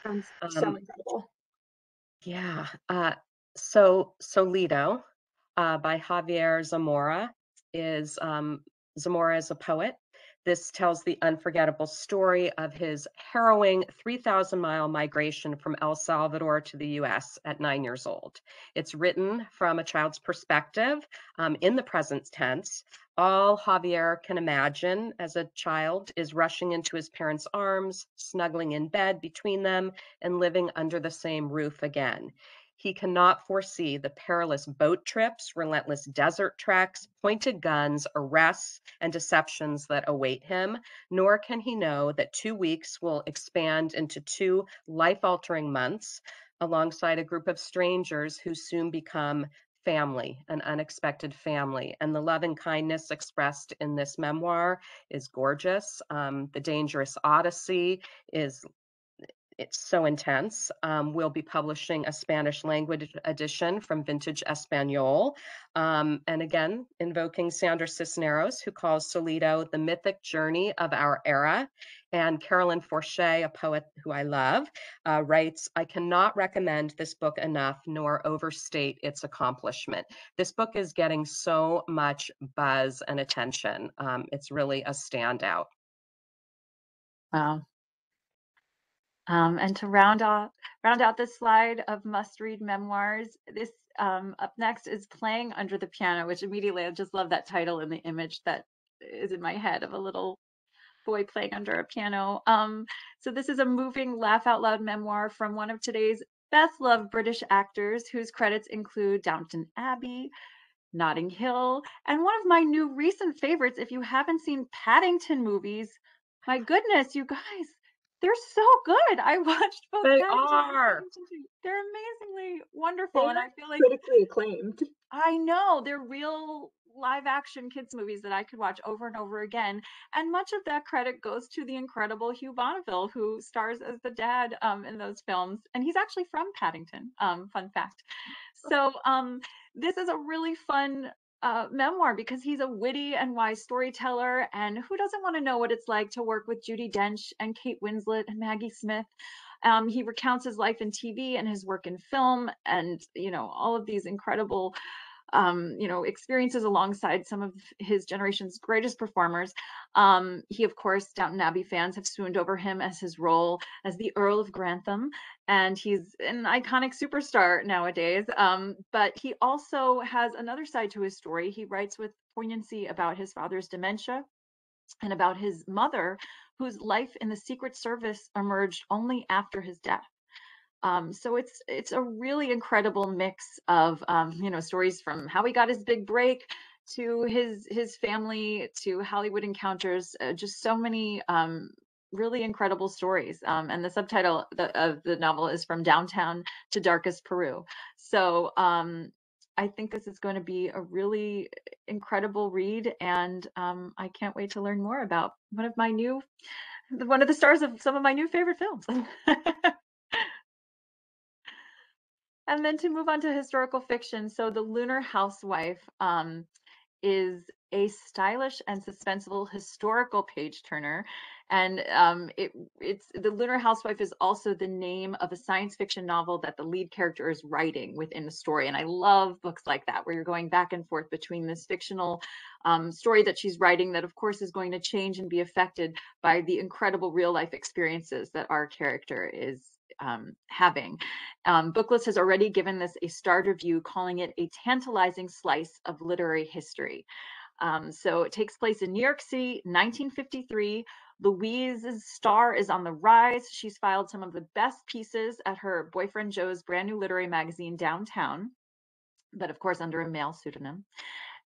Sounds so incredible. Yeah. Solito by Javier Zamora Zamora is a poet. This tells the unforgettable story of his harrowing 3,000-mile migration from El Salvador to the US at 9 years old. It's written from a child's perspective in the present tense. All Javier can imagine as a child is rushing into his parents' arms, snuggling in bed between them, and living under the same roof again. He cannot foresee the perilous boat trips, relentless desert treks, pointed guns, arrests, and deceptions that await him, nor can he know that 2 weeks will expand into 2 life-altering months alongside a group of strangers who soon become family, an unexpected family. And the love and kindness expressed in this memoir is gorgeous. The Dangerous Odyssey it's so intense. We'll be publishing a Spanish language edition from Vintage Espanol. And again, invoking Sandra Cisneros, who calls Solito the mythic journey of our era. And Carolyn Forche, a poet who I love, writes, I cannot recommend this book enough nor overstate its accomplishment. This book is getting so much buzz and attention. It's really a standout. Wow. And to round out this slide of must-read memoirs, this up next is Playing Under the Piano, which immediately I just love that title and the image that is in my head of a little boy playing under a piano. So this is a moving laugh out loud memoir from one of today's best loved British actors, whose credits include Downton Abbey, Notting Hill, and one of my new recent favorites, if you haven't seen Paddington movies, my goodness, you guys, they're so good. I watched both They Paddington and are. Paddington 2. They're amazingly wonderful, They and are I feel like critically acclaimed. I know they're real live action kids movies that I could watch over and over again. And much of that credit goes to the incredible Hugh Bonneville, who stars as the dad in those films. And he's actually from Paddington, fun fact. So this is a really fun memoir because he's a witty and wise storyteller. And who doesn't want to know what it's like to work with Judi Dench and Kate Winslet and Maggie Smith? He recounts his life in TV and his work in film, and all of these incredible experiences alongside some of his generation's greatest performers. He, of course, Downton Abbey fans have swooned over him as his role as the Earl of Grantham, and he's an iconic superstar nowadays. But he also has another side to his story. He writes with poignancy about his father's dementia and about his mother, whose life in the Secret Service emerged only after his death. So it's a really incredible mix of stories from how he got his big break to his family to Hollywood encounters. Just so many really incredible stories. And the subtitle of the novel is From Downtown to Darkest Peru. So I think this is going to be a really incredible read, and I can't wait to learn more about one of the stars of some of my new favorite films. And then to move on to historical fiction, so The Lunar Housewife is a stylish and suspenseful historical page turner, and it's The Lunar Housewife is also the name of a science fiction novel that the lead character is writing within the story. And I love books like that where you're going back and forth between this fictional story that she's writing that, of course, is going to change and be affected by the incredible real life experiences that our character is having. Booklist has already given this a starred review, calling it a tantalizing slice of literary history. So it takes place in New York City, 1953. Louise's star is on the rise. She's filed some of the best pieces at her boyfriend Joe's brand new literary magazine, Downtown, but of course under a male pseudonym.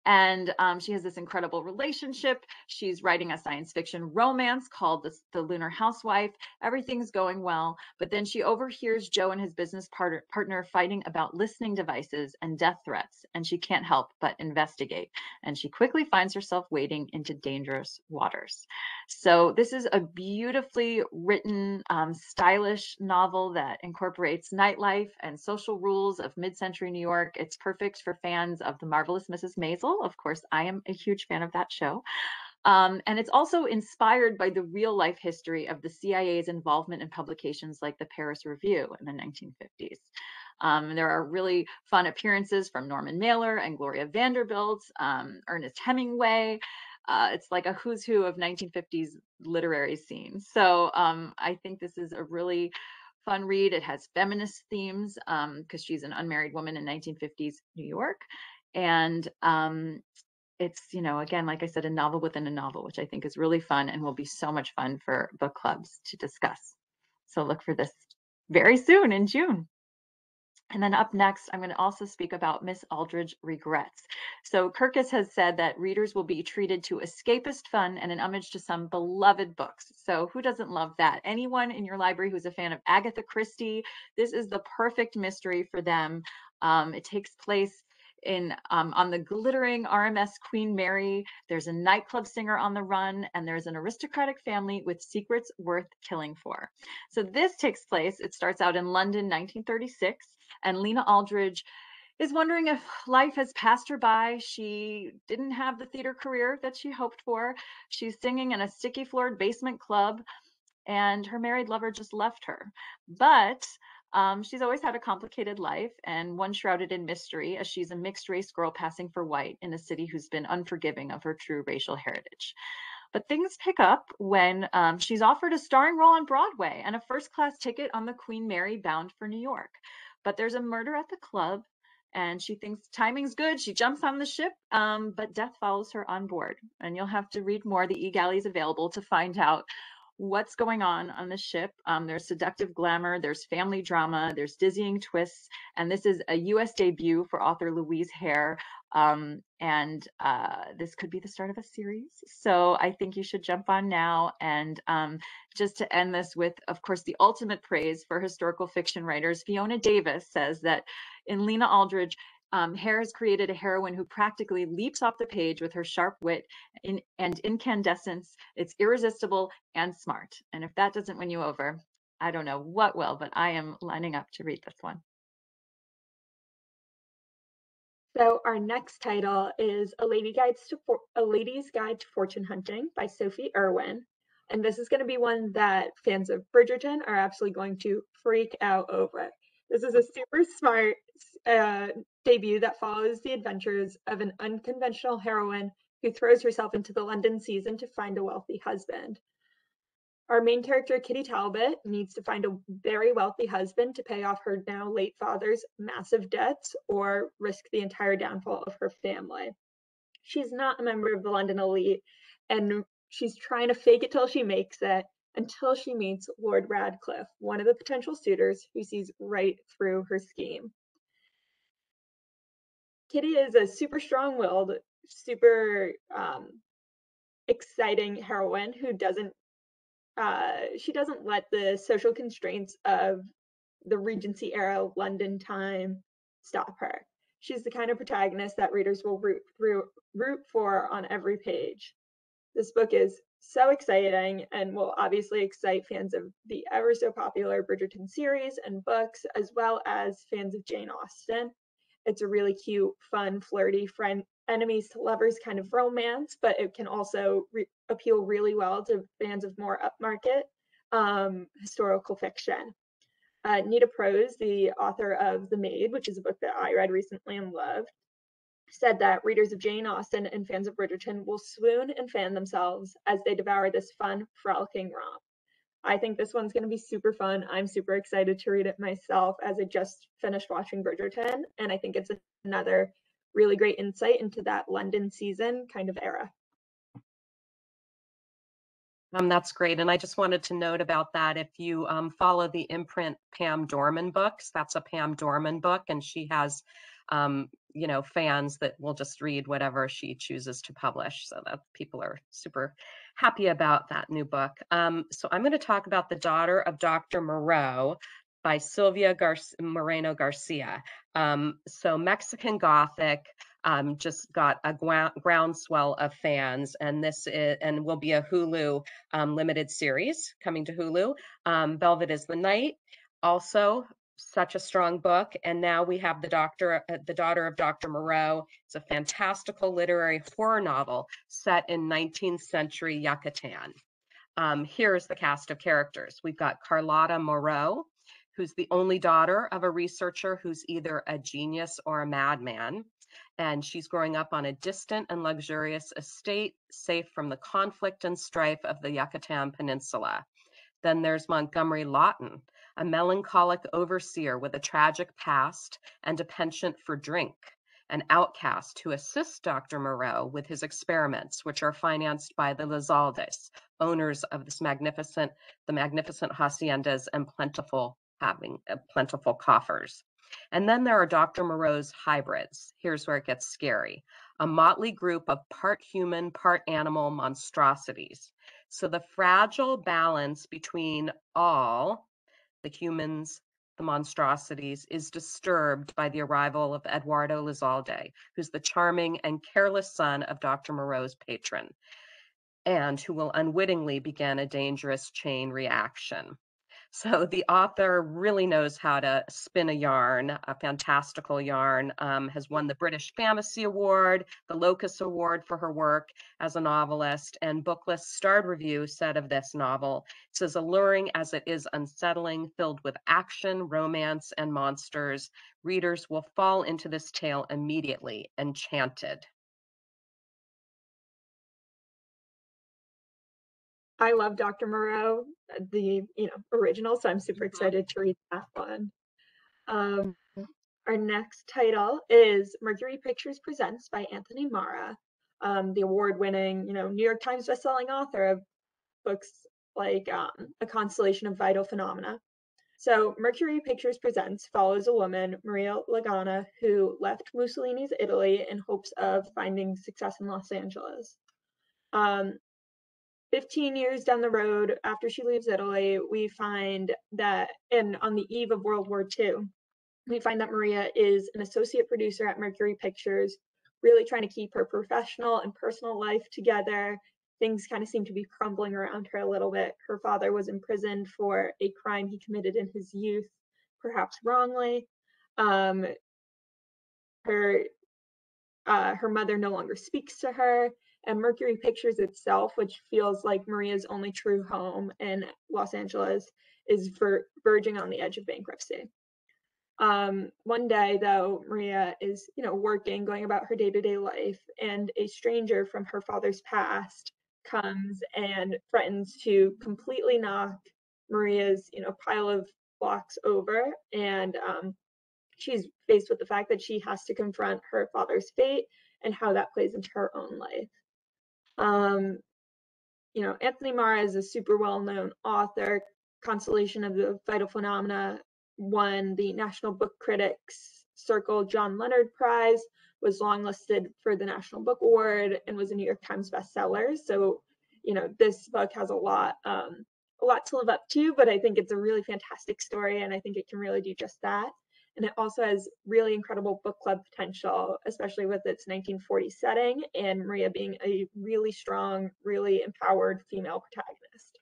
And she has this incredible relationship. She's writing a science fiction romance called The Lunar Housewife. Everything's going well, but then she overhears Joe and his business partner fighting about listening devices and death threats, and she can't help but investigate. And she quickly finds herself wading into dangerous waters. So this is a beautifully written, stylish novel that incorporates nightlife and social rules of mid-century New York. It's perfect for fans of The Marvelous Mrs. Maisel. Of course, I am a huge fan of that show. And it's also inspired by the real life history of the CIA's involvement in publications like the Paris Review in the 1950s. There are really fun appearances from Norman Mailer and Gloria Vanderbilt, Ernest Hemingway. It's like a who's who of 1950s literary scene. So I think this is a really fun read. It has feminist themes because she's an unmarried woman in 1950s New York. And it's, again, like I said, a novel within a novel, which I think is really fun and will be so much fun for book clubs to discuss. So look for this very soon in June. And then up next, I'm going to also speak about Miss Aldridge Regrets. So Kirkus has said that readers will be treated to escapist fun and an homage to some beloved books. So who doesn't love that? Anyone in your library who's a fan of Agatha Christie, this is the perfect mystery for them. It takes place on the glittering RMS Queen Mary. There's a nightclub singer on the run, and there's an aristocratic family with secrets worth killing for. So this takes place, it starts out in London, 1936, and Lena Aldridge is wondering if life has passed her by. She didn't have the theater career that she hoped for. She's singing in a sticky floored basement club, and her married lover just left her. But she's always had a complicated life, and one shrouded in mystery, as she's a mixed race girl passing for white in a city who's been unforgiving of her true racial heritage. But things pick up when she's offered a starring role on Broadway and a first-class ticket on the Queen Mary bound for New York. But there's a murder at the club, and she thinks timing's good. She jumps on the ship, but death follows her on board. And you'll have to read more. The e-galley is available to find out what's going on the ship. There's seductive glamour, there's family drama, there's dizzying twists, and this is a US debut for author Louise Hare. And this could be the start of a series. So I think you should jump on now. And just to end this with, of course, the ultimate praise for historical fiction writers, Fiona Davis says that in Lena Aldridge, Hare has created a heroine who practically leaps off the page with her sharp wit and incandescence. It's irresistible and smart. And if that doesn't win you over, I don't know what will, but I am lining up to read this one. So our next title is A Lady's Guide to Fortune Hunting by Sophie Irwin. And this is going to be one that fans of Bridgerton are absolutely going to freak out over. This is a super smart debut that follows the adventures of an unconventional heroine who throws herself into the London season to find a wealthy husband. Our main character, Kitty Talbot, needs to find a very wealthy husband to pay off her now late father's massive debts or risk the entire downfall of her family. She's not a member of the London elite, and she's trying to fake it till she makes it until she meets Lord Radcliffe, one of the potential suitors who sees right through her scheme. Kitty is a super strong-willed, super exciting heroine who she doesn't let the social constraints of the Regency era London time stop her. She's the kind of protagonist that readers will root for on every page. This book is so exciting and will obviously excite fans of the ever so popular Bridgerton series and books, as well as fans of Jane Austen. It's a really cute, fun, flirty, friend enemies to lovers kind of romance, but it can also appeal really well to fans of more upmarket historical fiction. Nita Prose, the author of The Maid, which is a book that I read recently and loved, said that readers of Jane Austen and fans of Bridgerton will swoon and fan themselves as they devour this fun, frolicking romp. I think this one's going to be super fun. I'm super excited to read it myself as I just finished watching Bridgerton, and I think it's another really great insight into that London season kind of era. That's great. And I just wanted to note about that. If you follow the imprint Pam Dorman books, that's a Pam Dorman book, and she has, fans that will just read whatever she chooses to publish. So that people are super happy about that new book. So I'm going to talk about The Daughter of Dr. Moreau by Sylvia Moreno Garcia. So Mexican Gothic. Just got a groundswell of fans, and this will be a Hulu limited series coming to Hulu. Velvet is the Night, also such a strong book, and now we have the Daughter of Dr. Moreau. It's a fantastical literary horror novel set in 19th century Yucatan. Here's the cast of characters. We've got Carlotta Moreau, who's the only daughter of a researcher who's either a genius or a madman. And she's growing up on a distant and luxurious estate, safe from the conflict and strife of the Yucatan Peninsula. Then there's Montgomery Lawton, a melancholic overseer with a tragic past and a penchant for drink, an outcast who assists Dr. Moreau with his experiments, which are financed by the Lizaldes, owners of the magnificent haciendas and plentiful coffers. And then there are Dr. Moreau's hybrids. Here's where it gets scary. A motley group of part human, part animal monstrosities. So the fragile balance between all, the humans, the monstrosities, is disturbed by the arrival of Eduardo Lizalde, who's the charming and careless son of Dr. Moreau's patron, and who will unwittingly begin a dangerous chain reaction. So the author really knows how to spin a yarn, a fantastical yarn, has won the British Fantasy Award, the Locus Award for her work as a novelist, and Booklist Starred Review said of this novel, it's as alluring as it is unsettling, filled with action, romance, and monsters. Readers will fall into this tale immediately, enchanted. I love Dr. Moreau, the original, so I'm super excited to read that one. Our next title is Mercury Pictures Presents by Anthony Marra, the award-winning, New York Times bestselling author of books like a constellation of vital phenomena. So Mercury Pictures Presents follows a woman, Maria Lagana, who left Mussolini's Italy in hopes of finding success in Los Angeles. 15 years down the road, after she leaves Italy, we find that, and on the eve of World War II, we find that Maria is an associate producer at Mercury Pictures, really trying to keep her professional and personal life together. Things kind of seem to be crumbling around her a little bit. Her father was imprisoned for a crime he committed in his youth, perhaps wrongly. Her mother no longer speaks to her, and Mercury Pictures itself, which feels like Maria's only true home in Los Angeles, is verging on the edge of bankruptcy. One day, though, Maria is, working, going about her day-to-day life, and a stranger from her father's past comes and threatens to completely knock Maria's, pile of blocks over, and she's faced with the fact that she has to confront her father's fate and how that plays into her own life. Anthony Marra is a super well-known author. Constellation of the Vital Phenomena won the National Book Critics Circle John Leonard Prize, was longlisted for the National Book Award, and was a New York Times bestseller. So, this book has a lot to live up to, but I think it's a really fantastic story, and I think it can really do just that. And it also has really incredible book club potential, especially with its 1940s setting and Maria being a really strong, really empowered female protagonist.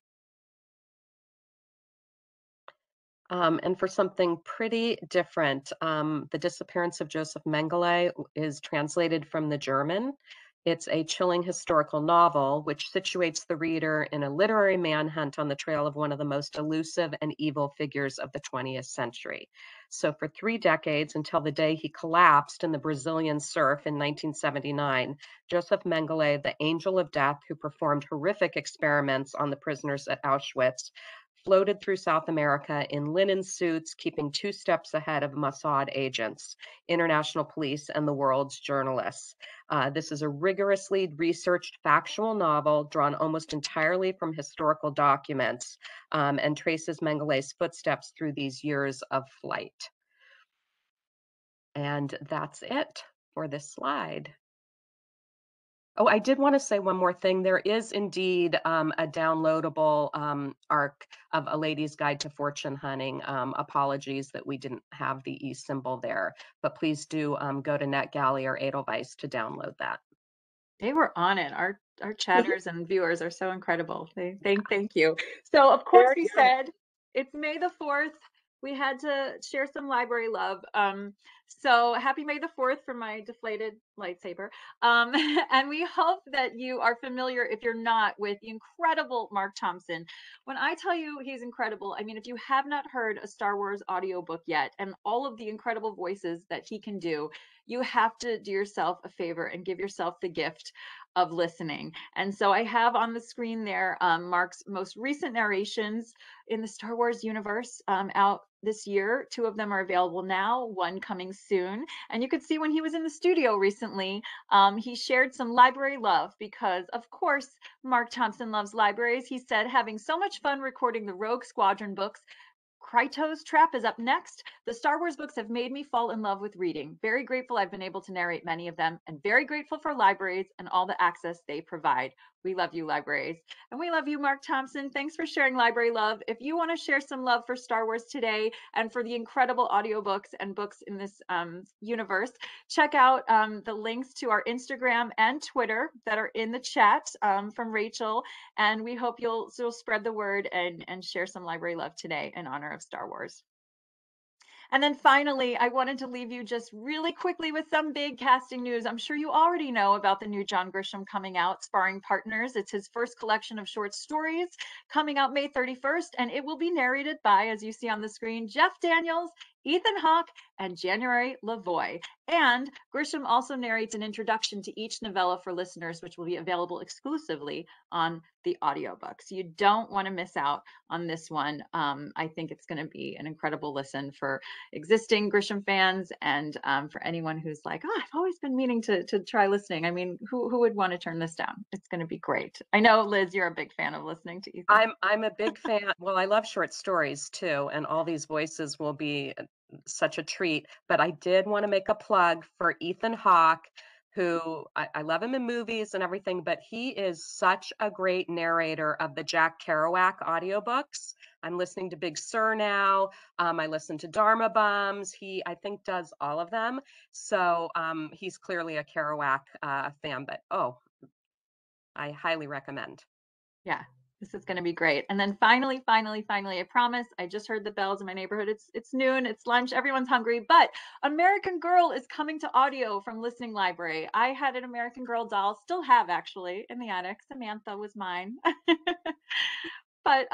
And for something pretty different, The Disappearance of Joseph Mengele is translated from the German. It's a chilling historical novel which situates the reader in a literary manhunt on the trail of one of the most elusive and evil figures of the 20th century. So for 3 decades, until the day he collapsed in the Brazilian surf in 1979, Joseph Mengele, the angel of death who performed horrific experiments on the prisoners at Auschwitz, floated through South America in linen suits, keeping 2 steps ahead of Mossad agents, international police, and the world's journalists. This is a rigorously researched factual novel drawn almost entirely from historical documents, and traces Mengele's footsteps through these years of flight. And that's it for this slide. Oh, I did want to say one more thing. There is indeed a downloadable arc of A Lady's Guide to Fortune Hunting. Apologies that we didn't have the E symbol there, but please do go to NetGalley or Edelweiss to download that. They were on it. Our chatters and viewers are so incredible. Thank you. So of course we said it's May the 4th. We had to share some library love. So happy May the 4th for my deflated lightsaber. And we hope that you are familiar, if you're not, with the incredible Mark Thompson. When I tell you he's incredible, I mean, if you have not heard a Star Wars audiobook yet and all of the incredible voices that he can do, you have to do yourself a favor and give yourself the gift of listening. And so I have on the screen there Mark's most recent narrations in the Star Wars universe out this year. 2 of them are available now, 1 coming soon. And you could see when he was in the studio recently, he shared some library love because, of course, Mark Thompson loves libraries. He said, having so much fun recording the Rogue Squadron books. Krytos Trap is up next. The Star Wars books have made me fall in love with reading. Very grateful I've been able to narrate many of them, and very grateful for libraries and all the access they provide. We love you, libraries. And we love you, Mark Thompson. Thanks for sharing library love. If you want to share some love for Star Wars today and for the incredible audiobooks and books in this universe, check out the links to our Instagram and Twitter that are in the chat from Rachel. And we hope you'll spread the word and share some library love today in honor of Star Wars. And then finally, I wanted to leave you just really quickly with some big casting news. I'm sure you already know about the new John Grisham coming out, Sparring Partners. It's his first collection of short stories coming out May 31st, and it will be narrated by, as you see on the screen, Jeff Daniels Ethan Hawke and January Lavoie. And Grisham also narrates an introduction to each novella for listeners, which will be available exclusively on the audiobook. So you don't want to miss out on this one. I think it's going to be an incredible listen for existing Grisham fans and for anyone who's like, oh, I've always been meaning to try listening. I mean, who would want to turn this down? It's going to be great. I know, Liz, you're a big fan of listening to Ethan. I'm a big fan. Well, I love short stories too, and all these voices will be such a treat. But I did want to make a plug for Ethan Hawke, who I love him in movies and everything, but he is such a great narrator of the Jack Kerouac audiobooks. I'm listening to Big Sur now. I listen to Dharma Bums. He, I think, does all of them. So he's clearly a Kerouac fan, but oh, I highly recommend. Yeah, this is going to be great. And then finally, I promise, I just heard the bells in my neighborhood. It's noon, it's lunch, everyone's hungry, but American Girl is coming to audio from Listening Library. I had an American Girl doll, still have actually, in the attic. Samantha was mine. But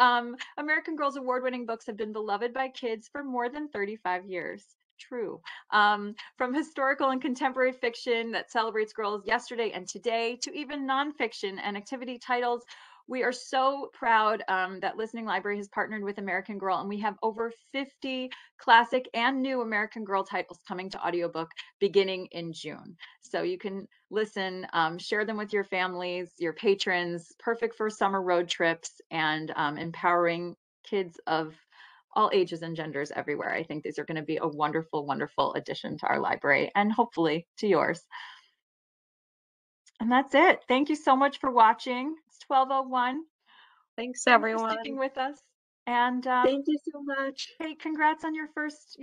American Girl's award-winning books have been beloved by kids for more than 35 years. True. From historical and contemporary fiction that celebrates girls yesterday and today to even nonfiction and activity titles, we are so proud that Listening Library has partnered with American Girl, and we have over 50 classic and new American Girl titles coming to audiobook beginning in June. So you can listen, share them with your families, your patrons, perfect for summer road trips and empowering kids of all ages and genders everywhere. I think these are going to be a wonderful, wonderful addition to our library and hopefully to yours. And that's it. Thank you so much for watching. It's 12:01. Thanks, Thanks for everyone. sticking with us. And Thank you so much. hey, congrats on your first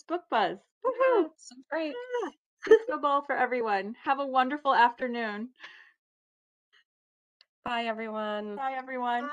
book buzz. Yeah, Woohoo! so great. Yeah. Big snowball for everyone. Have a wonderful afternoon. Bye, everyone. Bye, everyone.